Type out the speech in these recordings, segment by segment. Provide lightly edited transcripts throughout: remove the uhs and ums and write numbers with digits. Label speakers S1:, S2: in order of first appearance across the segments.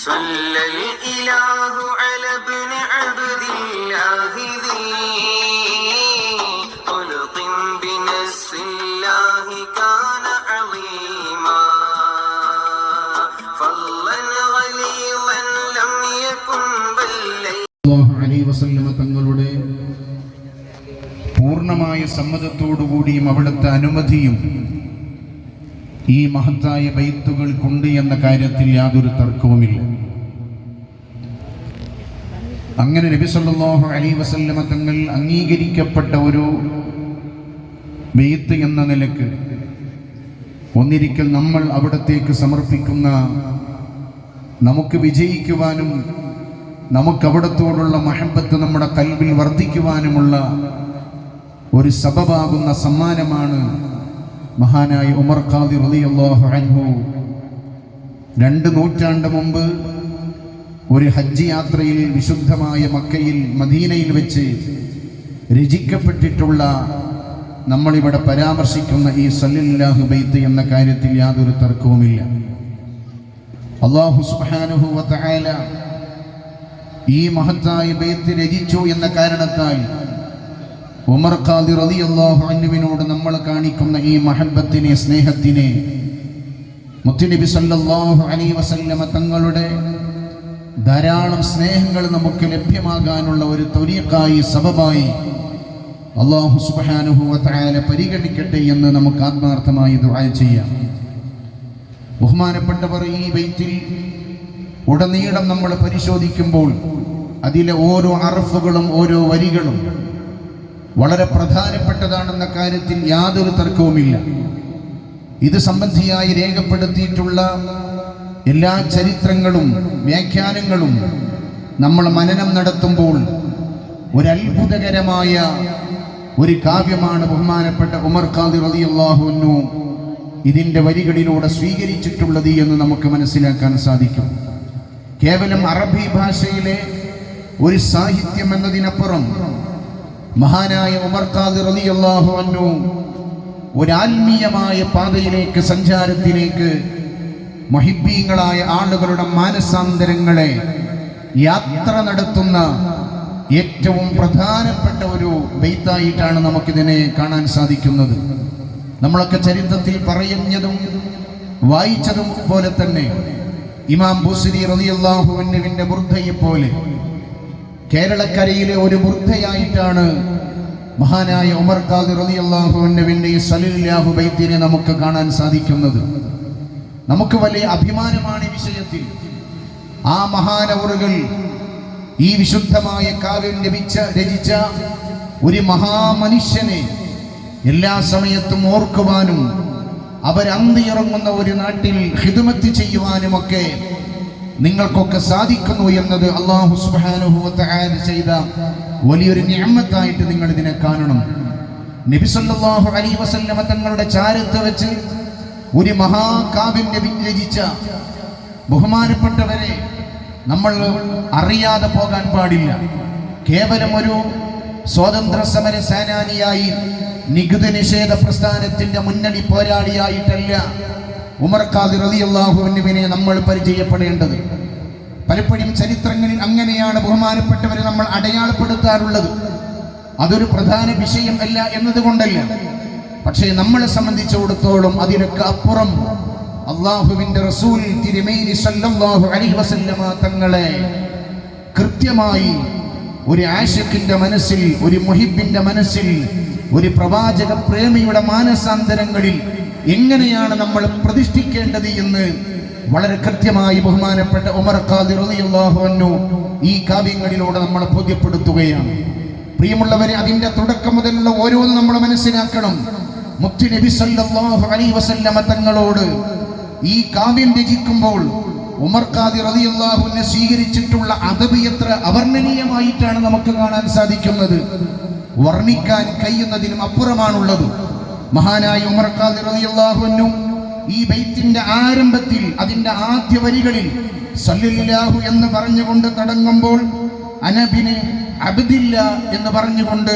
S1: صلى الإله على ابن عبد الله ذي خلق بنص الله كان عظيما فضلا غليظا لم يكن بل
S2: സല്ലല്ലാഹു അലൈഹി വസല്ലം തങ്ങളുടെ പൂർണ്ണമായ സമ്മതത്തോടുകൂടിയും അവിടുത്തെ അനുമതിയും ഈ മഹത്തായ ബൈത്തുകൾക്കുണ്ട് എന്ന കാര്യത്തിൽ യാതൊരു തർക്കവുമില്ല. അങ്ങനെ നബി സല്ലല്ലാഹു അലൈഹി വസല്ലം തങ്ങൾ അംഗീകരിക്കപ്പെട്ട ഒരു ബൈത്ത് എന്ന നിലക്ക് ഒന്നിരിക്കൽ നമ്മൾ അവിടത്തേക്ക് സമർപ്പിക്കുന്ന, നമുക്ക് വിജയിക്കുവാനും നമുക്കവിടത്തോടുള്ള മഹബത്ത് നമ്മുടെ കൽബിൽ വർദ്ധിക്കുവാനുമുള്ള ഒരു സബബാകുന്ന സമ്മാനമാണ് മഹാനായ ഉമർ ഖാദി റളിയല്ലാഹു അൻഹു 2 നൂറ്റാണ്ട് മുമ്പ് ഒരു ഹജ്ജ് യാത്രയിൽ വിശുദ്ധമായ മക്കയിൽ മദീനയിൽ വെച്ച് രചിക്കപ്പെട്ടിട്ടുള്ള നമ്മളിവിടെ പരാമർശിക്കുന്ന ഈ സല്ലല്ലാഹു ബൈത്ത് എന്ന കാര്യത്തിൽ യാതൊരു തർക്കവുമില്ല. അല്ലാഹു സുബ്ഹാനഹു വ തആല ഈ മഹത്തായ ബൈത്ത് രചിച്ചു എന്ന കാരണത്താൽ ഉമർ ഖാദി റളിയല്ലാഹു അൻഹുവിനോട് നമ്മൾ കാണിക്കുന്ന ഈ മഹബത്തിനെ, സ്നേഹത്തിനെ മുത്തുനബി സല്ലല്ലാഹു അലൈഹി വസല്ലമ തങ്ങളുടെ ധാരാളം സ്നേഹങ്ങൾ നമുക്ക് ലഭ്യമാകാനുള്ള ഒരു ത്വരീഖായി, സബബായി അല്ലാഹു സുബ്ഹാനഹു വ തആല പരിഗണിക്കട്ടെ എന്ന് നമുക്ക് ആത്മാർത്ഥമായി ദുആ ചെയ്യാം. ബഹുമാനപ്പെട്ടവർ, ഈ ബൈത്തിൽ ഉടനീളം നമ്മൾ പരിശോധിക്കുമ്പോൾ അതിലെ ഓരോ അർഫുകളും ഓരോ വരികളും വളരെ പ്രധാനപ്പെട്ടതാണെന്ന കാര്യത്തിൽ യാതൊരു തർക്കവുമില്ല. ഇത് സംബന്ധിയായി രേഖപ്പെടുത്തിയിട്ടുള്ള എല്ലാ ചരിത്രങ്ങളും വ്യാഖ്യാനങ്ങളും നമ്മൾ മനനം നടത്തുമ്പോൾ ഒരു അത്ഭുതകരമായ ഒരു കാവ്യമാണ് ബഹുമാനപ്പെട്ട ഉമർ ഖാദി റളിയല്ലാഹു അൻഹു ഇതിൻ്റെ വരികളിലൂടെ സ്വീകരിച്ചിട്ടുള്ളത് എന്ന് നമുക്ക് മനസ്സിലാക്കാൻ സാധിക്കും. കേവലം അറബി ഭാഷയിലെ ഒരു സാഹിത്യം എന്നതിനപ്പുറം മഹാനായ ഉമർ ഖാദി റളിയല്ലാഹു അൻഹു ഒരു ആത്മീയമായ പാതയിലേക്ക്, സഞ്ചാരത്തിലേക്ക് മുഹിബ്ബീങ്ങളായ ആളുകളുടെ മാനസാന്തരങ്ങളെ യാത്ര നടത്തുന്ന ഏറ്റവും പ്രധാനപ്പെട്ട ഒരു ബൈത്തായിട്ടാണ് നമുക്കിതിനെ കാണാൻ സാധിക്കുന്നത്. നമ്മളൊക്കെ ചരിത്രത്തിൽ പറയുന്നതും വായിച്ചതും പോലെ തന്നെ ഇമാം ബുസ്രി റളിയല്ലാഹു അൻഹുവിന്റെ ബുർദയെ പോലെ കേരളക്കരയിലെ ഒരു ബുർദയായിട്ടാണ് മഹാനായ ഉമർ ഖാദി റളിയല്ലാഹു അൻഹുവിന്റെ ഈ സല്ലല്ലാഹു ബൈത്തിനെ നമുക്ക് കാണാൻ സാധിക്കുന്നത്. നമുക്ക് വലിയ അഭിമാനമാണ് ഈ വിഷയത്തിൽ. ആ മഹാനവറുകൾ ഈ വിശുദ്ധമായ കാവ്യം രചിച്ച ഒരു മഹാമനുഷ്യനെ എല്ലാ സമയത്തും ഓർക്കുവാനും അവരന്തിയിറങ്ങുന്ന ഒരു നാട്ടിൽ ഖിദ്മത്ത് ചെയ്യുവാനുമൊക്കെ നിങ്ങൾക്കൊക്കെ സാധിക്കുന്നു എന്നത് അല്ലാഹു സുബ്ഹാനഹു വ തആല ചെയ്ത വലിയൊരു നിഅമത്തായിട്ട് നിങ്ങൾ ഇതിനെ കാണണം. നബി സല്ലല്ലാഹു അലൈഹി വസല്ലമ തങ്ങളുടെ ചാരത്ത് വെച്ച് ഒരു മഹാകാവ്യം രചിച്ച ബഹുമാനപ്പെട്ടവരെ നമ്മൾ അറിയാതെ പോകാൻ പാടില്ല. കേവലം ഒരു സ്വാതന്ത്ര്യ സമര സേനാനിയായി, നികുതി നിഷേധ പ്രസ്ഥാനത്തിന്റെ മുന്നണി പോരാളിയായിട്ടല്ല ഉമർ ഖാദി റളിയല്ലാഹു അൻഹുവിനെ നമ്മൾ പരിചയപ്പെടേണ്ടത്. പലപ്പോഴും ചരിത്രങ്ങളിൽ അങ്ങനെയാണ് ബഹുമാനപ്പെട്ടവരെ നമ്മൾ അടയാളപ്പെടുത്താറുള്ളത്. അതൊരു പ്രധാന വിഷയം അല്ല എന്നതുകൊണ്ടല്ല, പക്ഷേ നമ്മളെ സംബന്ധിച്ചിടത്തോളം അതിനൊക്കെ അപ്പുറം അല്ലാഹുവിന്റെ റസൂൽ തിരുമേനി സല്ലല്ലാഹു അലൈഹി വസല്ലമ തങ്ങളെ കൃത്യമായി ഒരു ആശിഖിന്റെ മനസ്സിൽ, ഒരു മുഹിബിന്റെ മനസ്സിൽ, ഒരു പ്രവാചക പ്രേമിയുടെ മാനസാന്തരങ്ങളിൽ എങ്ങനെയാണ് നമ്മൾ പ്രതിഷ്ഠിക്കേണ്ടത് എന്ന് വളരെ കൃത്യമായി ബഹുമാനപ്പെട്ട ഉമർ ഖാദി റളിയല്ലാഹു അൻഹു ഈ കാവ്യങ്ങളിലൂടെ നമ്മളെ ബോധ്യപ്പെടുത്തുകയാണ്. പ്രിയമുള്ളവരെ, അതിന്റെ തുടക്കം മുതലുള്ള ഓരോന്നും നമ്മൾ മനസ്സിലാക്കണം. മുത്തുനബി സല്ലല്ലാഹു അലൈഹി വസല്ലമ തങ്ങളോട് ഈ കാവ്യം രചിക്കുമ്പോൾ ഉമർ ഖാദി റളിയല്ലാഹു അൻഹു സ്വീകരിച്ചിട്ടുള്ള അദബ് എത്ര അവർണ്ണനീയമായിട്ടാണ് നമുക്ക് കാണാൻ സാധിക്കുന്നത്. വർണ്ണിക്കാൻ കഴിയുന്നതിനും അപ്പുറമാണുള്ളത്. മഹാനായ ഉമർ ഖാദി റളിയല്ലാഹു അൻഹു ഈ ബൈത്തിന്റെ ആരംഭത്തിൽ, അതിന്റെ ആദ്യ വരികളിൽ സല്ലല്ലാഹു എന്ന് പറഞ്ഞുകൊണ്ട് തുടങ്ങുമ്പോൾ അനബിന് അബ്ദില്ല എന്ന് പറഞ്ഞുകൊണ്ട്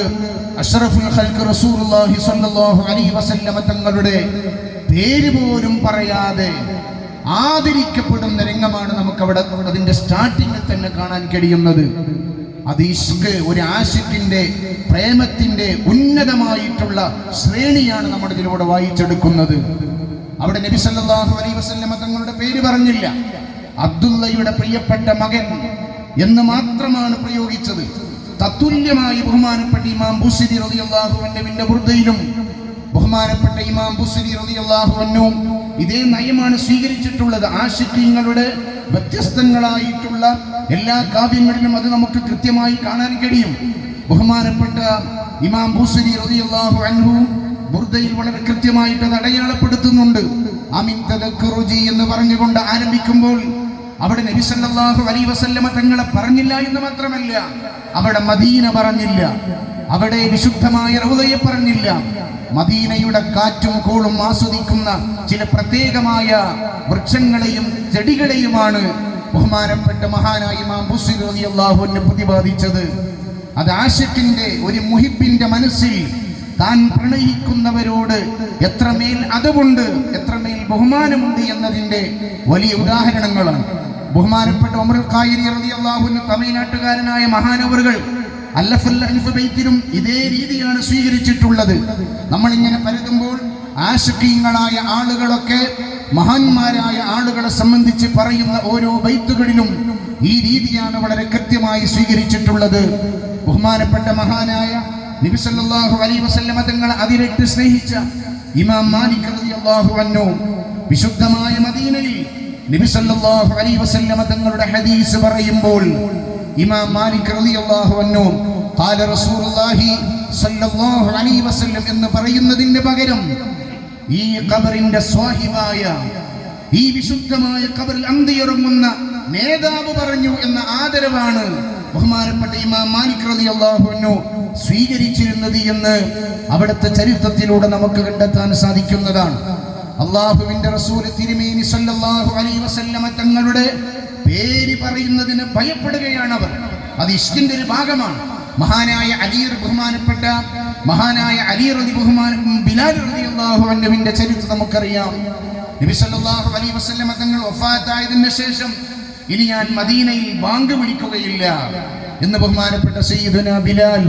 S2: അഷ്റഫുൽ ഖൽഖ് റസൂലുള്ളാഹി സ്വല്ലല്ലാഹു അലൈഹി വസല്ലമ തങ്ങളുടെ പേര് പോലും പറയാതെ ആദരിക്കപ്പെടുന്ന രംഗമാണ് നമുക്കവിടെ അതിന്റെ സ്റ്റാർട്ടിങ്ങിൽ തന്നെ കാണാൻ കഴിയുന്നത്. അത് ഇഷ്ക്, ഒരു ആശിക്കിന്റെ പ്രേമത്തിന്റെ ഉന്നതമായിട്ടുള്ള ശ്രേണിയാണ് നമ്മൾ ഇതിലൂടെ വായിച്ചെടുക്കുന്നത്. അവിടെ നബി സല്ലല്ലാഹു അലൈഹി വസല്ലമ തങ്ങളുടെ പേര് പറഞ്ഞില്ല, അബ്ദുള്ളയുടെ പ്രിയപ്പെട്ട മകൻ എന്ന് മാത്രമാണ് പ്രയോഗിച്ചത്. തത്തുല്യമായി ബഹുമാനപ്പെട്ട ഇമാം ബുസ്രി റളിയല്ലാഹു അൻഹുവിന്റെ ബുർദയിലും ബഹുമാനപ്പെട്ട ഇമാം ബുസ്രി റളിയല്ലാഹു അൻഹു ഇതേ നയമാണ് സ്വീകരിച്ചിട്ടുള്ളത്. ആശിഖീങ്ങളുടെ വ്യത്യസ്തങ്ങളായിട്ടുള്ള എല്ലാ കാവ്യങ്ങളിലും അത് നമുക്ക് കൃത്യമായി കാണാൻ കഴിയും. ബഹുമാനപ്പെട്ട ഇമാം ബുസ്രി റളിയല്ലാഹു അൻഹു ബുർദയിൽ വളരെ കൃത്യമായിട്ട് അത് അടയാളപ്പെടുത്തുന്നുണ്ട്. അമിൻ തദക്കുറുജി എന്ന് പറഞ്ഞുകൊണ്ട് ആരംഭിക്കുമ്പോൾ അവിടെ നബി സല്ലല്ലാഹു അലൈഹി വസല്ലമ തങ്ങളെ പറഞ്ഞില്ല എന്ന് മാത്രമല്ല, അവിടെ മദീന പറഞ്ഞില്ല, അവിടെ വിശുദ്ധമായ റൗളയെ പറഞ്ഞില്ല. മദീനയുടെ കാറ്റും കോളും ആസ്വദിക്കുന്ന ചില പ്രത്യേകമായ വൃക്ഷങ്ങളെയും ചെടികളെയുമാണ് ബഹുമാനപ്പെട്ട മഹാനായ ഇമാം ബുസ്രി റളിയല്ലാഹു അൻഹു പ്രതിപാദിച്ചത്. അത് ആശിഖിന്റെ, ഒരു മുഹിബിന്റെ മനസ്സിൽ താൻ പ്രണയിക്കുന്നവരോട് എത്രമേൽ അതവുണ്ട്, എത്രമേൽ ബഹുമാനമുണ്ട് എന്നതിന്റെ വലിയ ഉദാഹരണങ്ങളാണ്. ബഹുമാനപ്പെട്ട ഉമറുൽ ഖായിരി റളിയല്ലാഹു അൻഹു തമിഴ്നാട്ടുകാരനായ മഹാനവറുകൾ അല്ലഫൽ അൽഫ് ബൈത്തിലും ഇതേ രീതിയാണ് സ്വീകരിച്ചിട്ടുള്ളത്. നമ്മളിങ്ങനെ പരതുമ്പോൾ ആശിഖീങ്ങളായ ആളുകളൊക്കെ മഹാന്മാരായ ആളുകളെ സംബന്ധിച്ച് പറയുന്ന ഓരോ ബൈത്തുകളിലും ഈ രീതിയാണ് വളരെ കൃത്യമായി സ്വീകരിച്ചിട്ടുള്ളത്. ബഹുമാനപ്പെട്ട മഹാനായ നബി സല്ലല്ലാഹു അലൈഹി വസല്ലമ തങ്ങളെ അതിരറ്റ് സ്നേഹിച്ച ഇമാം മാലിക് റളിയല്ലാഹു അൻഹു വിശുദ്ധമായ മദീനയിൽ നബി സല്ലല്ലാഹു അലൈഹി വസല്ലമ തങ്ങളുടെ ഹദീസ് പറയുമ്പോൾ ഇമാം മാലിക് റളിയല്ലാഹു അൻഹു ഖാല റസൂലുള്ളാഹി സല്ലല്ലാഹു അലൈഹി വസല്ലം എന്ന് പറയുന്നതിന് പകരം ഈ ഖബറിന്റെ സ്വാഹിബായ, ഈ വിശുദ്ധമായ ഖബറിൽ അന്തിയുറങ്ങുന്ന നേതാവ് പറഞ്ഞു എന്ന ആദരവാണ് ബഹുമാനപ്പെട്ട ഇമാം മാലിക് റളിയല്ലാഹു അൻഹു സ്വീകരിച്ചിരുന്നത് എന്ന് അവിടുത്തെ ചരിത്രത്തിലൂടെ നമുക്ക് കണ്ടെത്താൻ സാധിക്കുന്നതാണ്. അല്ലാഹുവിന്റെ റസൂൽ തിരുമേനി സല്ലല്ലാഹു അലൈഹി വസല്ലമ തങ്ങളുടെ പേര് പറയുന്നതിന് ഭയപ്പെടുകയാണ് അവർ. അത് ഇഷ്കിന്റെ ഒരു ഭാഗമാണ്. മഹാനായ അലി, ബഹുമാനപ്പെട്ട മഹാനായ അലി ബിലാൽ റളിയല്ലാഹു അൻഹുവിന്റെ ചരിത്രം നമുക്കറിയാം. നബി സല്ലല്ലാഹു അലൈഹി വസല്ലമ തങ്ങൾ വഫാത്തായതിനു ശേഷം ഇനി ഞാൻ മദീനയിൽ ബാങ്ക് വിളിക്കുകയില്ല എന്ന് ബഹുമാനപ്പെട്ട സയ്യിദുനാ ബിലാൽ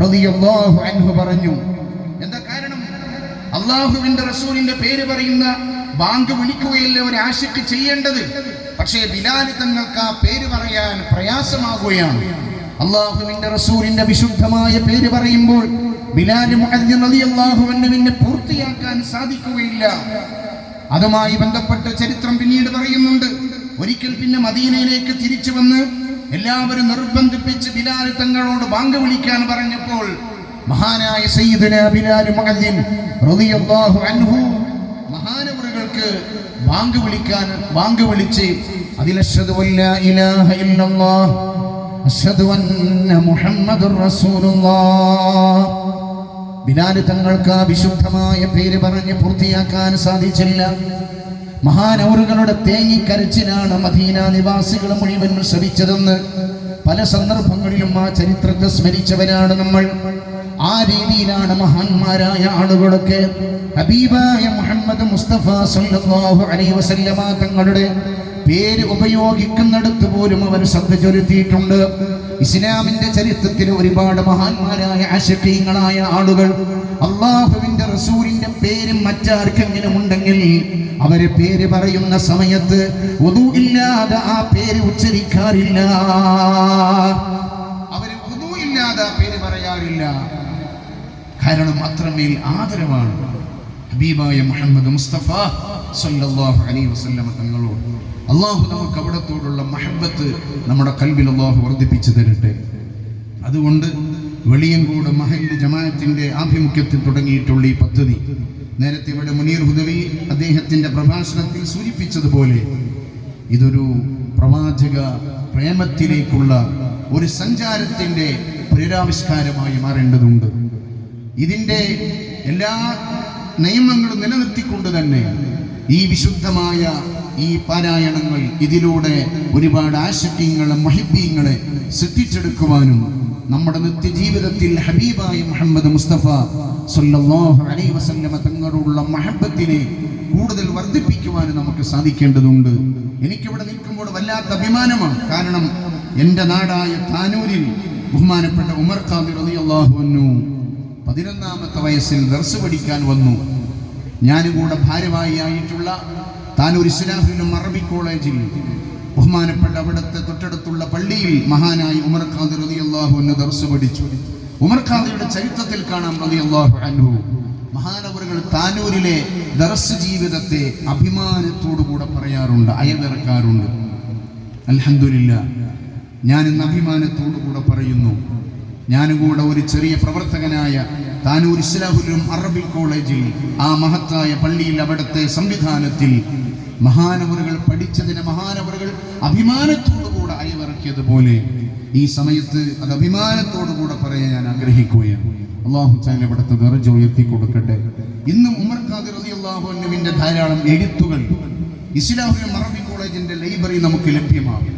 S2: റളിയല്ലാഹു അൻഹു പറഞ്ഞു. എന്താ കാരണം? അല്ലാഹുവിന്റെ റസൂലിന്റെ പേര് പറയുന്ന ബാങ്ക് വിളിക്കുകയല്ല ഒരു ആശിക്ക് ചെയ്യേണ്ടത്. പക്ഷേ ബിലാൽ തങ്ങൾക്ക് ആ പേര് പറയാൻ പ്രയാസമാകുകയാണ്. അല്ലാഹുവിന്റെ റസൂലിന്റെ വിശുദ്ധമായ പേര് പറയുമ്പോൾ ബിലാൽ മുഅദ്ദിൻ റളിയല്ലാഹു അൻഹുവിനെ പൂർത്തിയാക്കാൻ സാധിക്കുകയില്ല. അതുമായി ബന്ധപ്പെട്ട ചരിത്രം പിന്നീട് പറയുന്നുണ്ട്. ഒരിക്കൽ പിന്നെ മദീനയിലേക്ക് തിരിച്ചു വന്ന് എല്ലാവരും നിർബന്ധിപ്പിച്ച് ബിലാൽ തങ്ങളോട് ബാങ്ക് വിളിക്കാൻ പറഞ്ഞപ്പോൾ മഹാനായ സയ്യിദുനാ ബിലാൽ മുഅദ്ദിൻ റളിയല്ലാഹു അൻഹു മഹാനവറുകൾക്ക് ബാങ്ക് വിളിച്ച് അതിൽ അശ്ഹദു അല്ലാ ഇലാഹ ഇല്ലല്ലാഹ് അശ്ഹദു അന്ന മുഹമ്മദുർ റസൂലുള്ളാഹ്. ബിലാൽ തങ്ങൾക്ക് ആ വിശുദ്ധമായ പേര് പറഞ്ഞ് പൂർത്തിയാക്കാൻ സാധിച്ചില്ല. മഹാനവറുകളുടെ തേങ്ങിക്കരച്ചിലാണ് മദീന നിവാസികൾ മുഴുവൻ ശ്രവിച്ചതെന്ന് പല സന്ദർഭങ്ങളിലും ആ ചരിത്രത്തെ സ്മരിച്ചവരാണ് നമ്മൾ. ആ രീതിയിലാണ് മഹാന്മാരായ ആളുകളൊക്കെ ഹബീബായ മുഹമ്മദ് മുസ്തഫ സല്ലല്ലാഹു അലൈഹി വസല്ലമ തങ്ങളുടെ പേര് ഉപയോഗിക്കുന്നിടത്ത് പോലും അവർ ശ്രദ്ധ ചെലുത്തിയിട്ടുണ്ട്. ഇസ്ലാമിന്റെ ചരിത്രത്തിൽ ഒരുപാട് മഹാന്മാരായ ആശിഖീങ്ങളായ ആളുകൾ അല്ലാഹുവിന്റെ റസൂലിന്റെ പേര് മറ്റാർക്കെങ്കിലും ഉണ്ടെങ്കിൽ അവരെ പേര് പറയുന്ന സമയത്ത് വുദൂ ഇല്ലാതെ ആ പേര് ഉച്ചരിക്കാറില്ല. അവര് വുദൂ ഇല്ലാതെ ആ പേര് പറയാറില്ല. കാരണം അത്രമേൽ ആദരവാണ് ഹബീബായ മുഹമ്മദ് മുസ്തഫ സല്ലല്ലാഹു അലൈഹി വസല്ലമ തങ്ങളോട്. അല്ലാഹു നമുക്ക് അവിടത്തോടുള്ള മഹബത്ത് നമ്മുടെ കൽബിൽ അല്ലാഹു വർദ്ധിപ്പിച്ചു തരട്ടെ. അതുകൊണ്ട് വെളിയങ്കോട് മഹല്ല് ജമാഅത്തിന്റെ ആഭിമുഖ്യത്തിൽ തുടങ്ങിയിട്ടുള്ള ഈ പദ്ധതി നേരത്തെ ഇവിടെ മുനീർ ഹുദവി അദ്ദേഹത്തിന്റെ പ്രഭാഷണത്തിൽ സൂചിപ്പിച്ചതുപോലെ ഇതൊരു പ്രവാചക പ്രേമത്തിലേക്കുള്ള ഒരു സഞ്ചാരത്തിന്റെ പുനരാവിഷ്കാരമായി മാറേണ്ടതുണ്ട്. ഇതിന്റെ എല്ലാ നിയമങ്ങളും നിലനിർത്തിക്കൊണ്ട് തന്നെ ഈ വിശുദ്ധമായ ഈ പാരായണങ്ങൾ ഇതിലൂടെ ഒരുപാട് ആശിഖീങ്ങളെ മുഹിബ്ബീങ്ങളെ സൃഷ്ടിച്ചെടുക്കുവാനും നമ്മുടെ നിത്യജീവിതത്തിൽ ഹബീബായ മുഹമ്മദ് മുസ്തഫ സല്ലല്ലാഹു അലൈഹി വസല്ലമ തങ്ങളോടുള്ള മഹബത്തിനെ കൂടുതൽ വർദ്ധിപ്പിക്കുവാനും നമുക്ക് സാധിക്കേണ്ടതുണ്ട്. എനിക്കിവിടെ നിൽക്കുമ്പോൾ വല്ലാത്ത അഭിമാനമാണ്. കാരണം എൻ്റെ നാടായ താനൂരിൽ ബഹുമാനപ്പെട്ട ഉമർ ഖാദി റളിയല്ലാഹു അൻഹു 11ാമത്തെ വയസ്സിൽ ദർസ് പഠിക്കാൻ വന്നു. ഞാനും കൂടെ ഭാരവാഹിയായിട്ടുള്ള താനൂർ ഇസ്ലാഹുലും അറബി കോളേജിൽ ബഹുമാനപ്പെട്ട അവിടുത്തെ തൊട്ടടുത്തുള്ള പള്ളിയിൽ മഹാനായ ഉമർ ഖാദി റളിയല്ലാഹു അൻഹു ദർസ് പഠിച്ചു. ഉമർ ഖാദിയുടെ ചരിത്രത്തിൽ കാണാം റളിയല്ലാഹു അൻഹു മഹാനവറുകൾ താനൂരിലെ ദർസ് ജീവിതത്തെ അഭിമാനത്തോടുകൂടെ പറയാറുണ്ട്, അയവിറക്കാറുണ്ട്. അൽഹംദുലില്ലാഹ്, ഞാൻ ഇന്ന് അഭിമാനത്തോടുകൂടെ പറയുന്നു, ഞാനും കൂടെ ഒരു ചെറിയ പ്രവർത്തകനായ താനൂർ ഇസ്ലാഹുലും അറബി കോളേജിൽ ആ മഹത്തായ പള്ളിയിൽ അവിടുത്തെ സംവിധാനത്തിൽ മഹാനവറുകൾ പഠിച്ചതിന് മഹാനവറുകൾ അഭിമാനത്തോടുകൂടെ അയവിറക്കിയതുപോലെ ഈ സമയത്ത് അത് അഭിമാനത്തോടുകൂടെ പറയാൻ ഞാൻ ആഗ്രഹിക്കുകയാണ്. അല്ലാഹു തആല അവിടുത്തെ ദർജ ഉയർത്തി കൊടുക്കട്ടെ. ഇന്നും ഉമർ ഖാദി റളിയല്ലാഹു അൻഹുവിന്റെ ധാരാളം എഴുത്തുകൾ ഇസ്ലാഹുലും അറബി കോളേജിന്റെ ലൈബ്രറി നമുക്ക് ലഭ്യമാണ്.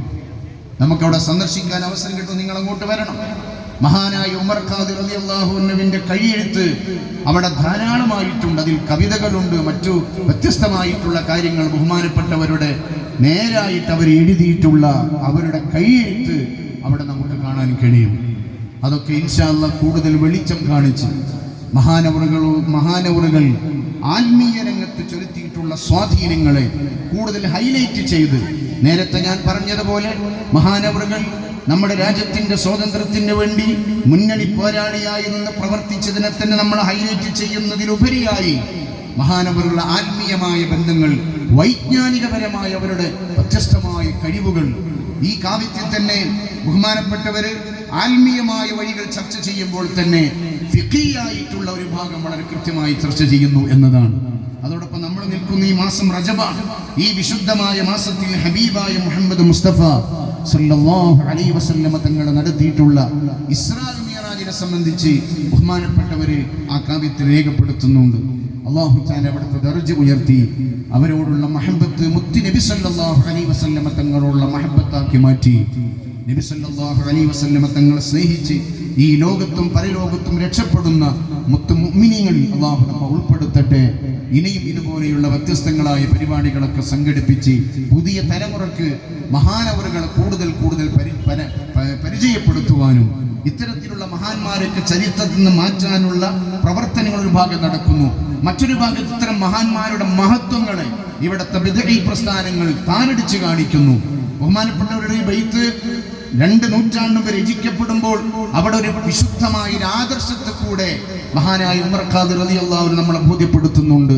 S2: നമുക്കവിടെ സന്ദർശിക്കാൻ അവസരം കിട്ടും, നിങ്ങൾ അങ്ങോട്ട് വരണം. മഹാനായ ഉമർ ഖാദി റളിയല്ലാഹു അൻഹുവിന്റെ കൈയെഴുത്ത് അവിടെ ധാരാളമായിട്ടുണ്ട്. അതിൽ കവിതകളുണ്ട്, മറ്റു വ്യത്യസ്തമായിട്ടുള്ള കാര്യങ്ങൾ ബഹുമാനപ്പെട്ടവരുടെ നേരായിട്ട് അവർ എഴുതിയിട്ടുള്ള അവരുടെ കൈയെഴുത്ത് അവിടെ നമുക്ക് കാണാൻ കഴിയും. അതൊക്കെ ഇൻഷാ അല്ലാഹ് കൂടുതൽ വെളിച്ചം കാണിച്ച് മഹാനവറുകൾ ആത്മീയ രംഗത്ത് ചെലുത്തിയിട്ടുള്ള സ്വാധീനങ്ങളെ കൂടുതൽ ഹൈലൈറ്റ് ചെയ്ത്, നേരത്തെ ഞാൻ പറഞ്ഞതുപോലെ മഹാനവറുകൾ നമ്മുടെ രാജ്യത്തിന്റെ സ്വാതന്ത്ര്യത്തിന് വേണ്ടി മുന്നണി പോരാളിയായി നിന്ന് പ്രവർത്തിച്ചതിനെ തന്നെ നമ്മൾ ഹൈലൈറ്റ് ചെയ്യുന്നതിലുപരിയായി മഹാനവറുകളുടെ ആത്മീയമായ ബന്ധങ്ങൾ, വൈജ്ഞാനികപരമായ അവരുടെ വ്യത്യസ്തമായ കഴിവുകൾ, ഈ കാവ്യത്തിൽ തന്നെ ബഹുമാനപ്പെട്ടവര് ആത്മീയമായ വഴികൾ ചർച്ച ചെയ്യുമ്പോൾ തന്നെ ഫിഖിയായിട്ടുള്ള ഒരു ഭാഗം വളരെ കൃത്യമായി ചർച്ച ചെയ്യുന്നു എന്നതാണ്. അതോടൊപ്പം നമ്മൾ നിൽക്കുന്ന ഈ മാസം റജബാണ്. ഈ വിശുദ്ധമായ മാസത്തിൽ ഹബീബായ മുഹമ്മദ് മുസ്തഫ സല്ലല്ലാഹു അലൈഹി വസല്ലമ തങ്ങൾ നടത്തിയിട്ടുള്ള ഇസ്രാ മിഅ്റാജിനെ സംബന്ധിച്ച് ബഹുമാനപ്പെട്ടവര് ആ കാവ്യത്തിൽ രേഖപ്പെടുത്തുന്നുണ്ട്. അല്ലാഹു തആല അവിടുത്തെ ദർജ ഉയർത്തി അവരോടുള്ള മഹബത്ത് മുത്തി നബി സല്ലല്ലാഹു അലൈഹി വസല്ലമ തങ്ങളോടുള്ള മഹബത്താക്കി മാറ്റി. നബി സല്ലല്ലാഹു അലൈഹി വസല്ലമ തങ്ങളെ സ്നേഹിച്ച് ഈ ലോകത്തും പരലോകത്തും രക്ഷപ്പെടുന്ന മുത്തു മുഅ്മിനീങ്ങളിൽ അല്ലാഹു നമ്മെ ഉൾപ്പെടുത്തട്ടെ. ഇനിയും ഇതുപോലെയുള്ള വ്യത്യസ്തങ്ങളായ പരിപാടികളൊക്കെ സംഘടിപ്പിച്ച് പുതിയ തലമുറക്ക് മഹാനവറുകളെ കൂടുതൽ പരിചയപ്പെടുത്തുവാനും ഇത്തരത്തിലുള്ള മഹാന്മാരൊക്കെ ചരിത്രത്തിൽ നിന്ന് മാറ്റാനുള്ള പ്രവർത്തനങ്ങൾ ഒരു ഭാഗം നടക്കുന്നു. മറ്റൊരു ഭാഗത്ത് ഇത്തരം മഹാന്മാരുടെ മഹത്വങ്ങളെ ഇവിടുത്തെ ബിദ്അഈ പ്രസ്ഥാനങ്ങൾ താനടിച്ച് കാണിക്കുന്നു. ബഹുമാനപ്പെട്ടവരുടെ ഈ ബൈത്ത് 2 നൂറ്റാണ്ട് മുമ്പ് രചിക്കപ്പെടുമ്പോൾ അവിടെ ഒരു വിശുദ്ധമായ ഒരു ആദർശത്തെ കൂടെ മഹാനായ ഉമർ ഖാദി റളിയല്ലാഹു അൻഹു നമ്മളെ ബോധ്യപ്പെടുത്തുന്നുണ്ട്.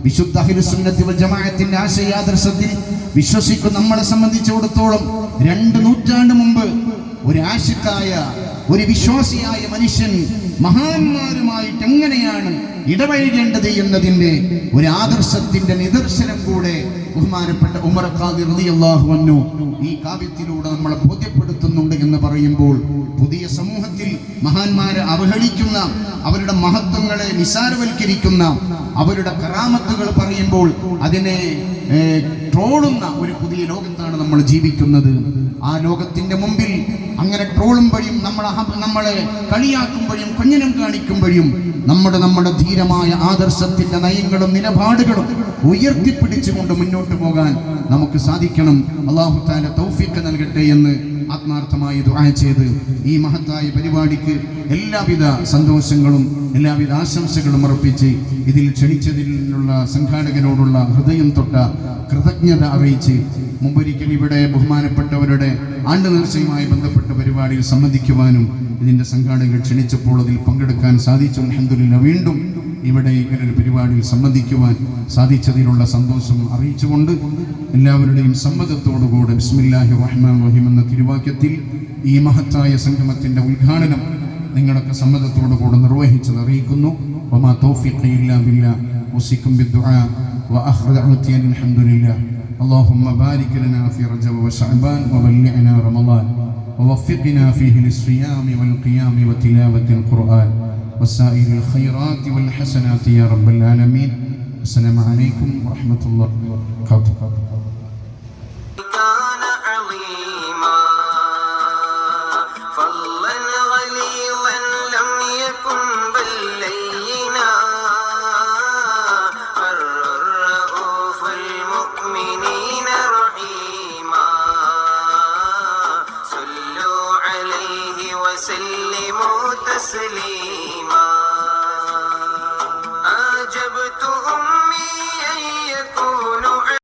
S2: വിശുദ്ധ അഹ്ലുസ് സുന്നത്തി വൽ ജമാഅത്തിന്റെ ആശയാദർശത്തിൽ വിശ്വസിക്കുന്ന നമ്മളെ സംബന്ധിച്ചിടത്തോളം 2 നൂറ്റാണ്ട് മുമ്പ് ഒരു ആശിക്കായ ഒരു വിശ്വാസിയായ മനുഷ്യൻ മഹാന്മാരുമായിട്ട് എങ്ങനെയാണ് ഇടപഴകേണ്ടത് എന്നതിന്റെ ഒരു ആദർശത്തിന്റെ നിദർശനം കൂടെ ബഹുമാനപ്പെട്ട ഉമർ ഖാദി റളിയല്ലാഹു അൻഹു ഈ കാവ്യത്തിലൂടെ നമ്മളെ ബോധ്യപ്പെടുത്തുന്നുണ്ട് എന്ന് പറയുമ്പോൾ പുതിയ സമൂഹത്തിൽ മഹാന്മാരെ അവഹേളിക്കുന്ന, അവരുടെ മഹത്വങ്ങളെ നിസാരവൽക്കരിക്കുന്ന, അവരുടെ കറാമത്തുകൾ പറയുമ്പോൾ അതിനെ ട്രോളുന്ന ഒരു പുതിയ ലോകത്താണ് നമ്മൾ ജീവിക്കുന്നത്. ആ ലോകത്തിന്റെ മുമ്പിൽ അങ്ങനെ ട്രോളുമ്പോഴും നമ്മളെ കളിയാക്കുമ്പോഴും കൊഞ്ഞനം കാണിക്കുമ്പോഴും നമ്മുടെ ധീരമായ ആദർശത്തിന്റെ നയങ്ങളും നിലപാടുകളും ഉയർത്തിപ്പിടിച്ചുകൊണ്ട് മുന്നോട്ട് പോകാൻ നമുക്ക് സാധിക്കണം. അല്ലാഹു തആല തൗഫീഖ് നൽകട്ടെ എന്ന് ആത്മാർത്ഥമായി ദുആ ചെയ്ത് ഈ മഹത്തായ പരിപാടിക്ക് എല്ലാവിധ സന്തോഷങ്ങളും എല്ലാവിധ ആശംസകളും അർപ്പിച്ച് ഇതിൽ ക്ഷണിച്ചതിലുള്ള സംഘാടകരോടുള്ള ഹൃദയം തൊട്ട കൃതജ്ഞത അറിയിച്ച് മുമ്പൊരിക്കൽ ഇവിടെ ബഹുമാനപ്പെട്ടവരുടെ ആണ്ട് നേർച്ചയുമായി ബന്ധപ്പെട്ട പരിപാടിയിൽ സംബന്ധിക്കുവാനും ഇതിന്റെ സംഘാടകർ ക്ഷണിച്ചപ്പോൾ അതിൽ പങ്കെടുക്കാൻ സാധിച്ചു. അൽഹംദുലില്ലാഹ്, വീണ്ടും ഇവിടെ ഇങ്ങനൊരു പരിപാടിയിൽ സംബന്ധിക്കുവാൻ സാധിച്ചതിലുള്ള സന്തോഷം അറിയിച്ചുകൊണ്ട് എല്ലാവരുടെയും സമ്മതത്തോടുകൂടെ ബിസ്മില്ലാഹിർ റഹ്മാനിർ റഹീം എന്ന തിരുവാക്യത്തിൽ ഈ മഹത്തായ സംഗമത്തിന്റെ ഉദ്ഘാടനം നിങ്ങളൊക്കെ സമ്മതത്തോടുകൂടെ നിർവഹിച്ചത് അറിയിക്കുന്നു. വമാ തൗഫീഖി ഇല്ലാ ബില്ലാഹ് വസിക്കും ബിദ്ദുആ വആഖിറു ദഅ്വതി അൽഹംദുലില്ലാഹ്. اللهم بارك لنا في رجب وشعبان وبلغنا رمضان ووفقنا فيه للصيام والقيام وتلاوة القرآن وسائر الخيرات والحسنات يا رب العالمين. السلام عليكم ورحمة الله وبركاته.
S1: كان عظيما فضلا غليظا لم يكن بل لينا سلموا تسليما